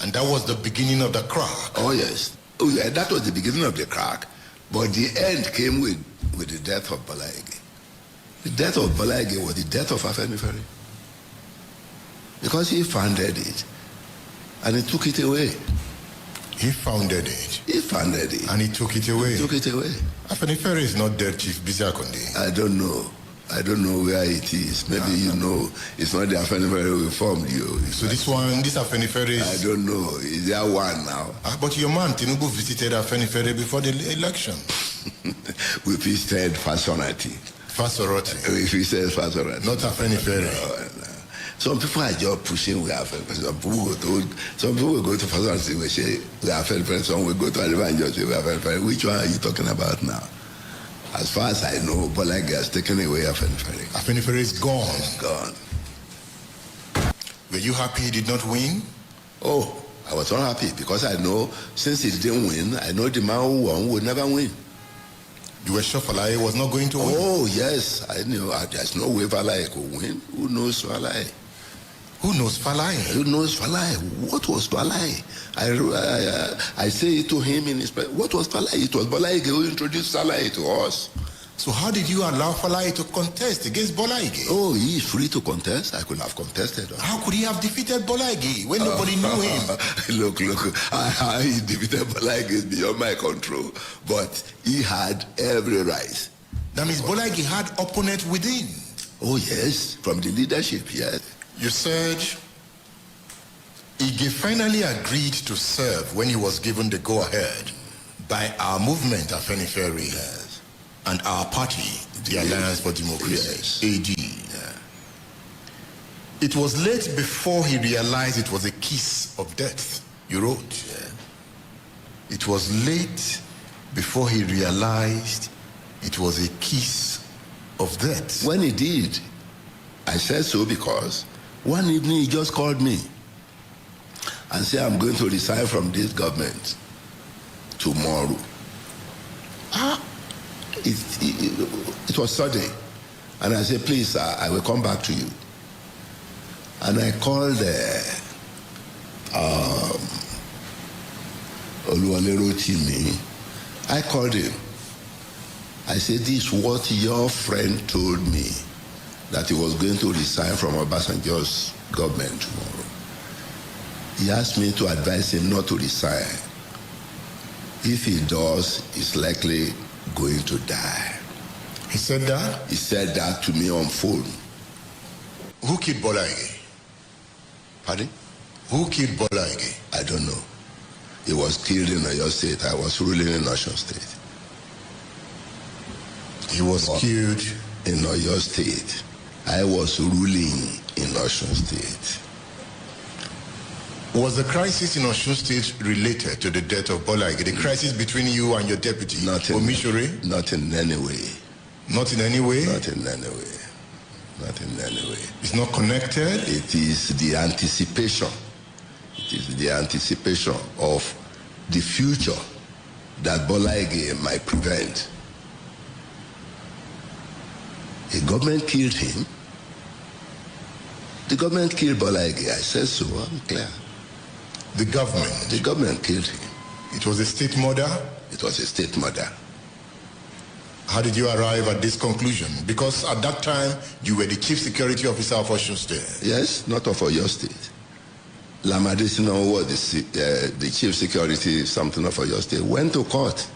And that was the beginning of the crack. Oh, yes. Oh, yeah, that was the beginning of the crack. But the end came with the death of Bola Ige. The death of Bola Ige was the death of Afenifere. Because he founded it. And he took it away. He founded it? He founded it. And he took it away? He took it away. Afenifere is not dead, Chief Bisi Akande. I don't know. I don't know where it is. Maybe you know. It's not the Afenifere we formed you. So this Afenifere is... I don't know. Is there one now? But your man, Tinubu, visited Afenifere before the election. We visited Fasorati. Fasorati? We visited Fasorati. Not Afenifere? No. Some people are just pushing we are Afenifere. Some people will go to Fasorati and say we are Afenifere. Some will go to Ariva and just say we are Afenifere. Which one are you talking about now? As far as I know, Bola Ige has taken away Afenifere. Afenifere is gone. It's gone. Were you happy he did not win? Oh, I was not happy because I know since he didn't win, I know the man who won would never win. You were sure Bolai was not going to win? Oh, yes. I knew. There's no way Bolai could win. Who knows Bolai? Who knows Bolai? Who knows Bolai? What was Bolai? I say it to him in his... What was Bolai? It was Bola Ige who introduced Bolai to us. So how did you allow Bolai to contest against Bola Ige? Oh, he is free to contest. I could have contested. How could he have defeated Bola Ige when nobody knew him? Look, how he defeated Bola Ige is beyond my control. But he had every right. That means Bola Ige had opponents within. Oh, yes. From the leadership, yes. You said Ige finally agreed to serve when he was given the go-ahead by our movement, Afenifere, yes, and our party, the Alliance for Democracy, yes, AD. Yeah. It was late before he realized it was a kiss of death, you wrote. Yeah. It was late before he realized it was a kiss of death. When he did, I said so because one evening he just called me and said, I'm going to resign from this government tomorrow. It was sudden. And I said, please, sir, I will come back to you. And I called Oluwalero Timi. I called him. I said, this is what your friend told me, that he was going to resign from Obasanjo's government tomorrow. He asked me to advise him not to resign. If he does, he's likely going to die. He said that? He said that to me on phone. Who killed Bola Ige? Pardon? Who killed Bola Ige? I don't know. He was killed in Oyo State. I was ruling in Osun State. He was killed in Oyo State. I was ruling in Osun State. Was the crisis in Osun State related to the death of Bola Ige? The crisis between you and your deputy, Omishore? Not in any way. Not in any way? Not in any way. Not in any way. It's not connected? It is the anticipation. It is the anticipation of the future that Bola Ige might prevent. The government killed him. The government killed Bola Ige. I said so, I'm clear. The government? The government killed him. It was a state murder? It was a state murder. How did you arrive at this conclusion? Because at that time, you were the chief security officer of Osun State. Yes, not of Oyo State. Lamadesina was the chief security something of Oyo State. Went to court.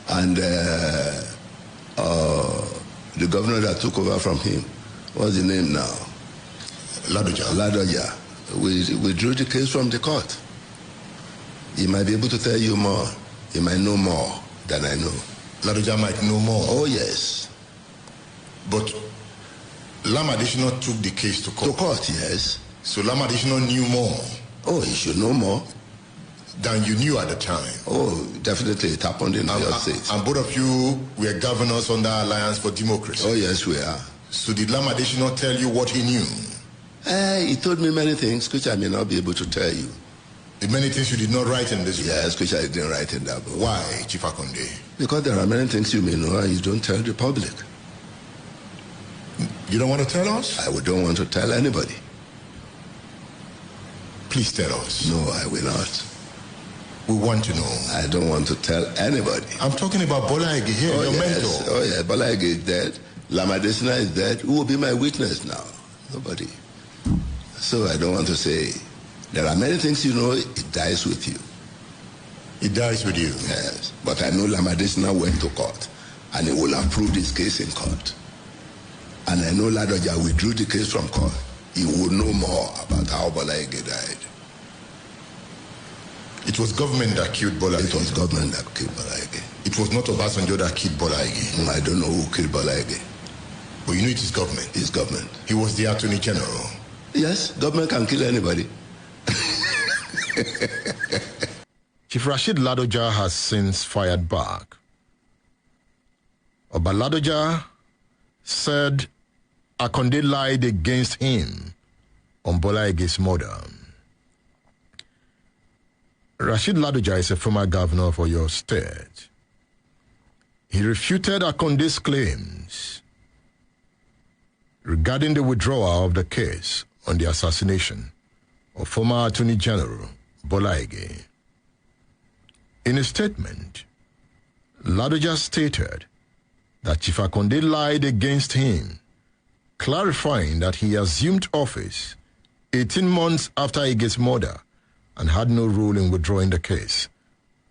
And the governor that took over from him, what's the name now? Ladoja. Ladoja. We withdrew the case from the court. He might be able to tell you more. He might know more than I know. Ladoja might know more? Oh, yes. But Lamadesina took the case to court? To court, yes. So Lamadesina knew more? Oh, he should know more. Than you knew at the time? Oh, definitely. It happened in Oyo State. And both of you were governors under Alliance for Democracy? Oh, yes, we are. So did Lamadesina tell you what he knew? He told me many things which I may not be able to tell you. The many things you did not write in this book? Yes, which I didn't write in that book. Why, Chief Akande? Because there are many things you may know and you don't tell the public. You don't want to tell us? I don't want to tell anybody. Please tell us. No, I will not. We want to know. I don't want to tell anybody. I'm talking about Bola Ige here, your mentor. Oh, yeah, Bola Ige is dead. Lamadesina is dead. Who will be my witness now? Nobody. So I don't want to say. There are many things, it dies with you. It dies with you? Yes. But I know Lamadesina went to court, and he will have proved his case in court. And I know Ladoja withdrew the case from court. He would know more about how Bola Ige died. It was government that killed Bola Ige. It was government that killed Bola Ige. It was not Obasanjo that killed Bola Ige. I don't know who killed Bola Ige. But you know it is government. It's government. He was the Attorney General. Yes, government can kill anybody. Chief Rashid Ladoja has since fired back. Oba Ladoja said Akande lied against him on Bola Ige's murder. Rashid Ladoja is a former governor for your state. He refuted Akande's claims regarding the withdrawal of the case on the assassination of former Attorney General Bola Ige. In a statement, Ladoja stated that Chief Akande lied against him, clarifying that he assumed office 18 months after Ige's murder and had no role in withdrawing the case,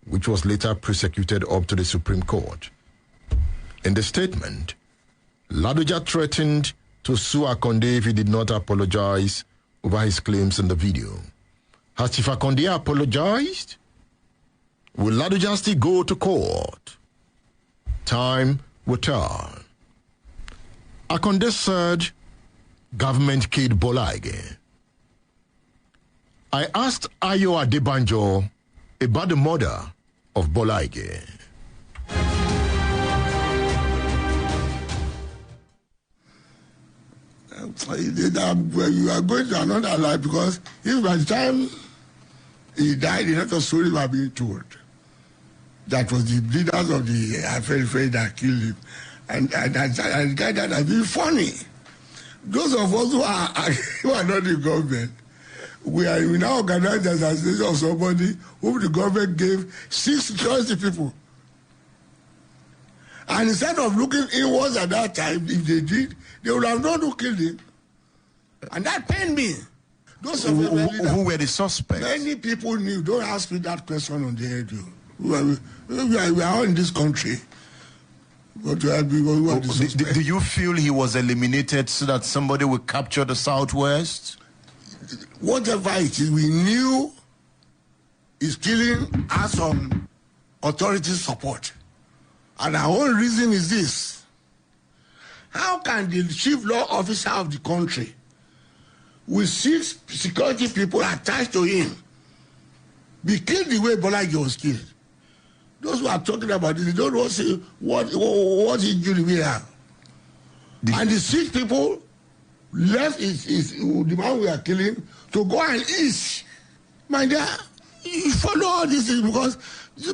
which was later prosecuted up to the Supreme Court. In the statement, Ladoja threatened to sue Akande if he did not apologize over his claims in the video. Has Chief Akande apologized? Will Ladoja still go to court? Time will tell. Akande said government killed Bola Ige. I asked Ayo Adebanjo about the murder of Bola Ige. You are going to another life, because if by the time he died, a lot of stories were being told. That was the leaders of the Afenifere that killed him. And the guy that has been funny. Those of us who are not in government, we now organize the assassination of somebody whom the government gave 6 security people. And instead of looking inwards at that time, if they did, they would have known who killed him. And that pained me. Those of who were the suspects? Many people knew. Don't ask me that question on the radio. We are all in this country. But do you feel he was eliminated so that somebody would capture the Southwest? Whatever it is, we knew his killing has some authority support. And our own reason is this. How can the chief law officer of the country, with 6 security people attached to him, be killed the way Bola Ige was killed? Those who are talking about this, they don't know what injury we have. And the 6 people left the man we are killing to go and eat. My dear, you follow all these things, because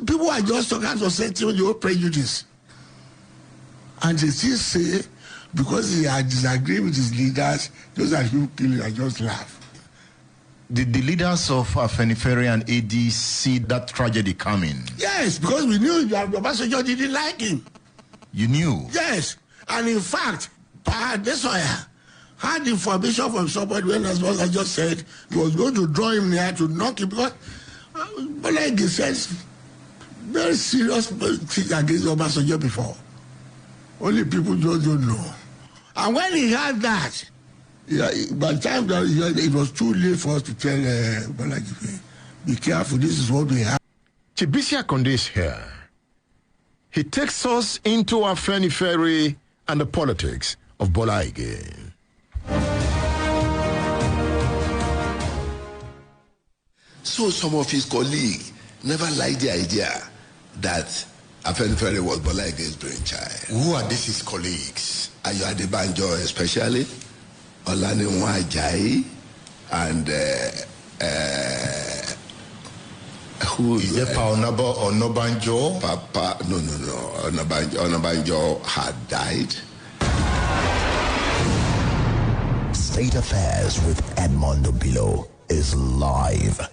people are just talking to sentiment, your prejudice. And they still say, because he had disagreed with his leaders, those are people killing, I just laugh. Did the leaders of Afenifere and AD see that tragedy coming? Yes, because we knew Obasanjo didn't like him. You knew? Yes. And in fact, Desoya had information from somebody when, as I just said, he was going to draw him near to knock him, because Bola Ige says very serious things against Obasanjo before. Only people just don't know. And when he had that, by the time that it was too late for us to tell Bola Ige, be careful, this is what we have. Bisi Akande is here. He takes us into Afenifere and the politics of Bola Ige. So some of his colleagues never liked the idea that Afenifere was Bola Ige's brainchild. Who are these his colleagues? Ayo Adebanjo especially, Olaniwon Ajayi, and who is there? Onabanjo? No. Onabanjo had died. State Affairs with Edmund Obilo. is live.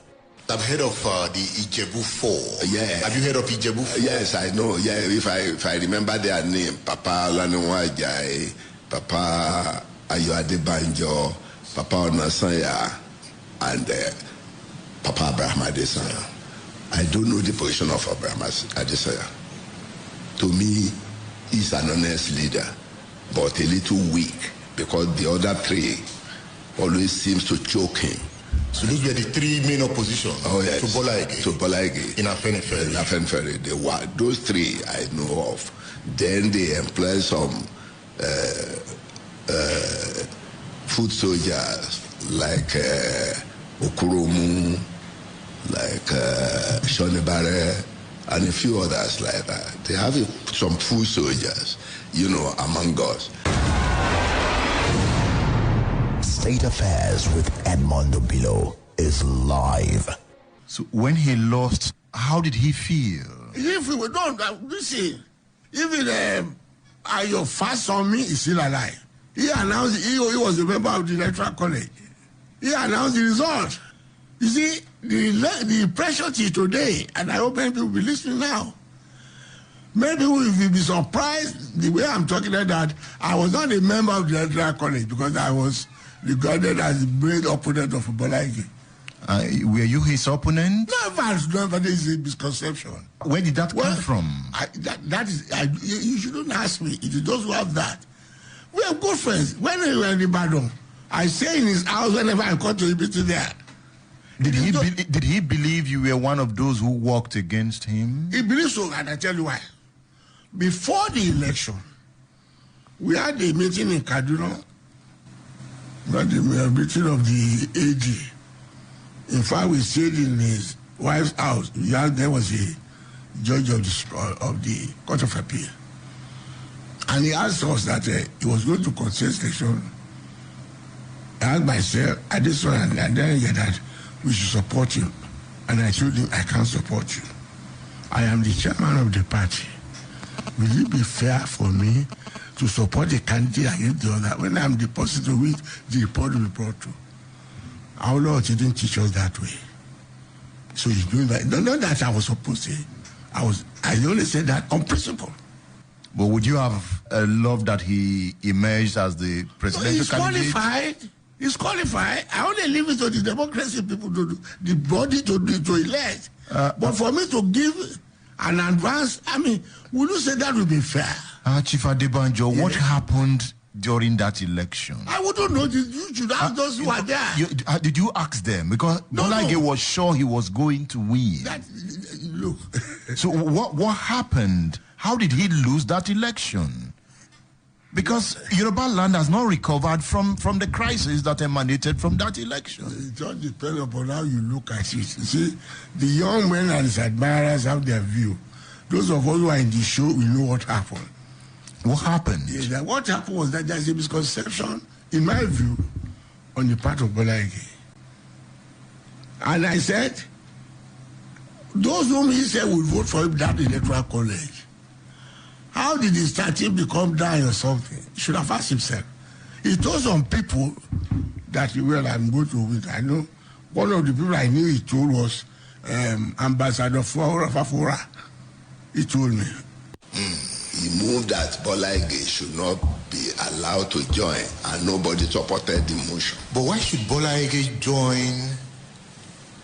I've heard of the Ijebu 4. Yeah. Have you heard of Ijebu 4? Yes, I know. Yeah, if I remember their name, Papa Lanuwajai, Papa Ayoade Banjo, Papa Onasanya, and Papa Abraham Adesanya. I don't know the position of Abraham Adesanya. To me, he's an honest leader, but a little weak because the other three always seems to choke him. So those were the three main opposition to Bola Ige. To Bola Ige. In Afenifere. In Afenifere. They were, those three I know of. Then they employ some foot soldiers like Okuromu, like Shonebare, and a few others like that. They have some foot soldiers, among us. State Affairs with Edmund Obilo is live. So when he lost, how did he feel? If we don't, listen, even your first on me is still alive. He announced he was a member of the electoral college. He announced the result. You see, the pressure till today, and I hope many people will be listening now. Many people will be surprised the way I'm talking that I was not a member of the electoral college because I was regarded as the great opponent of Bola Ige. Were you his opponent? Never. There is a misconception. Where did that come from? You shouldn't ask me. It is those who have that. We are good friends. When we were in Ibadan, I stay in his house whenever I come to Ibiti there. Did he believe you were one of those who walked against him? He believes so, and I tell you why. Before the election, we had a meeting in Kaduna. We had a meeting of the AG. In fact, we stayed in his wife's house. There was a judge of the Court of Appeal. And he asked us that he was going to contest election. I asked myself, I did so, and then he said that we should support him. And I told him, I can't support you. I am the chairman of the party. Will it be fair for me to support a candidate against the other when I'm the person to which the report will be brought to? Our Lord didn't teach us that way. So he's doing that. Not that I was supposed to. I only said that on principle. But would you have loved that he emerged as the presidential candidate? He's qualified. I only leave it to the democracy people to do, the body to elect. But for me to give an advance, would you say that would be fair? Chief Adebanjo, what happened during that election? I wouldn't know. You should ask those who are there. Did you ask them? Because Bola Ige was sure he was going to win. Look. So what happened? How did he lose that election? Because Yoruba land has not recovered from the crisis that emanated from that election. It all depends upon how you look at it. You see, the young men and his admirers have their view. Those of us who are in the show, we know what happened. What happened? What happened was that there's a misconception, in my view, on the part of Bola Ige. And I said, those whom he said would vote for him that electoral college, how did his starting become dying or something? He should have asked himself. He told some people that, I'm going to win. I know one of the people I knew he told was Ambassador Fafura. He told me. He moved that Bola Ige should not be allowed to join, and nobody supported the motion. But why should Bola Ige join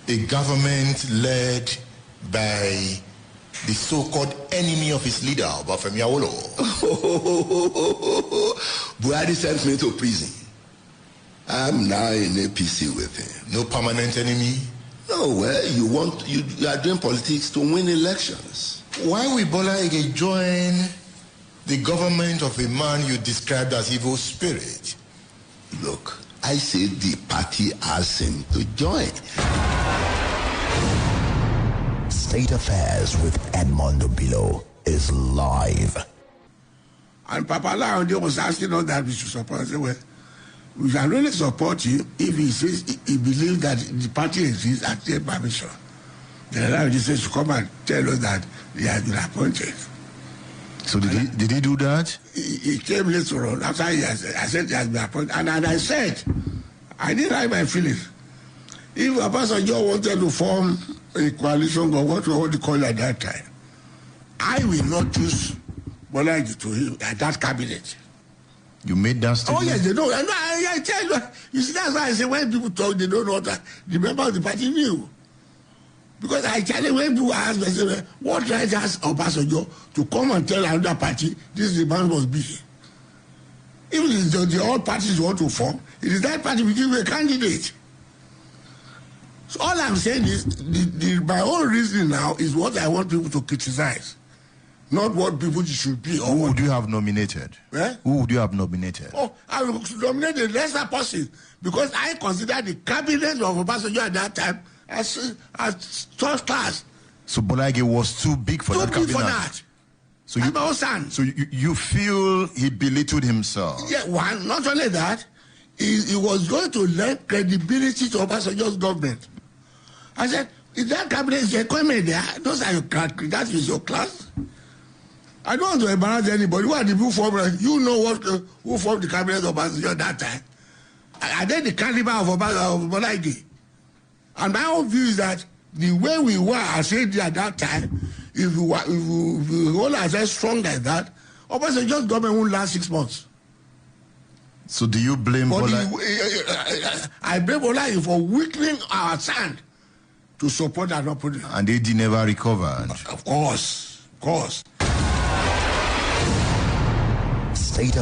a government led by the so-called enemy of his leader, Afenifere Awolowo? Buhari sent me to prison. I'm now in APC with him. No permanent enemy? No, well, you are doing politics to win elections. Why will Bola Ige join the government of a man you described as evil spirit? Look, I said the party asked him to join. State Affairs with Edmund Obilo is live. And Papa Ladoja was asking us that we should support. I said, well, we can only support him if he says he believes that the party exists and take permission. Then Ladoja says to come and tell us that he has been appointed. So did he do that? He came later on after I said he has been appointed. And I said, I didn't hide my feelings. If Obasanjo wanted to form a coalition, or what you call it at that time, I will not choose Bola Ige to him at that cabinet. You made that statement? Oh, yes, they know. I tell you, you see, that's why I say when people talk, they don't know what the members of the party knew. Because I tell you, when people ask me, what right has Obasanjo to come and tell another party, this is the man must be? Even if the all parties want to form, it is that party will give you a candidate. So all I'm saying is, my own reasoning now is what I want people to criticize, not what people should be. Who would you have nominated? Eh? Who would you have nominated? Oh, I will nominate the lesser person because I consider the cabinet of Obasanjo at that time as third class. So Bola Ige was too big for that cabinet? Too big for that. So you feel he belittled himself? Yeah, one, not only that, he was going to lend credibility to Obasanjo's government. I said, if that cabinet is equipment there, those are your class, that is your class. I don't want to embarrass anybody. Who are the people formed? You know who formed the cabinet of Obasanjo at that time. Are they the caliber of Bola Ige? And my own view is that the way we were, I said at that time, if we hold ourselves strong like that, Obasanjo's government won't last 6 months. So do you blame Bola? I blame Bola for weakening our stand to support that opposition. And they never recovered. Of course. State of